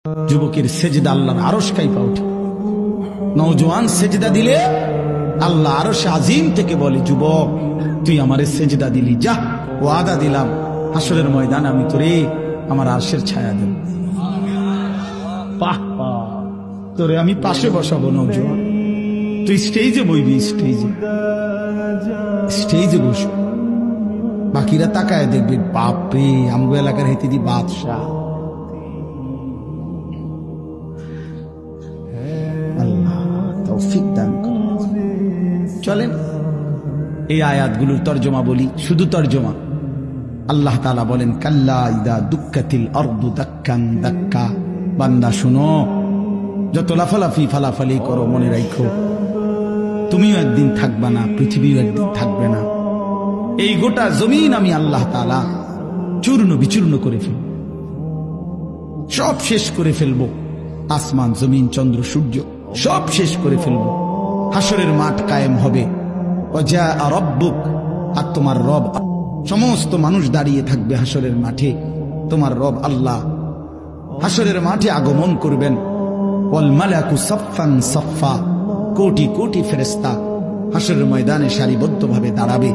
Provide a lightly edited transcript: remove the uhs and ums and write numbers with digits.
যুবকের সেজদা আল্লাহর আরশ কাইপা ওঠে। নওজোয়ান সেজদা দিলে আল্লাহ আরশ আজিম থেকে বলে, যুবক তুই আমারে সেজদা দিলি, যা ওয়াদা দিলাম হাসরের ময়দান আমি তোরে আমার আরশের ছায়া দেব। বাহ বাহ, তোরে আমি পাশে বসাবো নওজোয়ান, তুই স্টেজে বইবি, স্টেজে বসবি, বাকিরা তাকায় দেখবি, বাপরে আমগো এলাকার হেতে দি বাদশাহ। আল্লাহ তৌফিক দান করুন। চলেন এই আয়াতগুলোর তর্জমা বলি, শুধু তর্জমা। আল্লাহ তাআলা বলেন, কাল্লা ইদা দুক্কাতিল আরদু দাক্কান দাক্কা। বান্দা শুনো, যত লাফালাফি ফালাফালি করো মনে রাখো তুমিও একদিন থাকবা না, পৃথিবীও একদিন থাকবে না। এই গোটা জমিন আমি আল্লাহ তাআলা চূর্ণ বিচূর্ণ করে ফেলব, সব শেষ করে ফেলব। আসমান জমিন চন্দ্র সূর্য সব শেষ করে ফেলব। হাসরের মাঠ কায়েম হবে। ওয়া রাব্বুক, আর তোমার রব, সমস্ত মানুষ দাঁড়িয়ে থাকবে হাসরের মাঠে। তোমার রব আল্লাহ হাসরের মাঠে আগমন করবেন। ওয়াল মালাকু সাফফান সাফফা, কোটি কোটি ফেরেশতা হাসরের ময়দানে সারিবদ্ধভাবে দাঁড়াবে।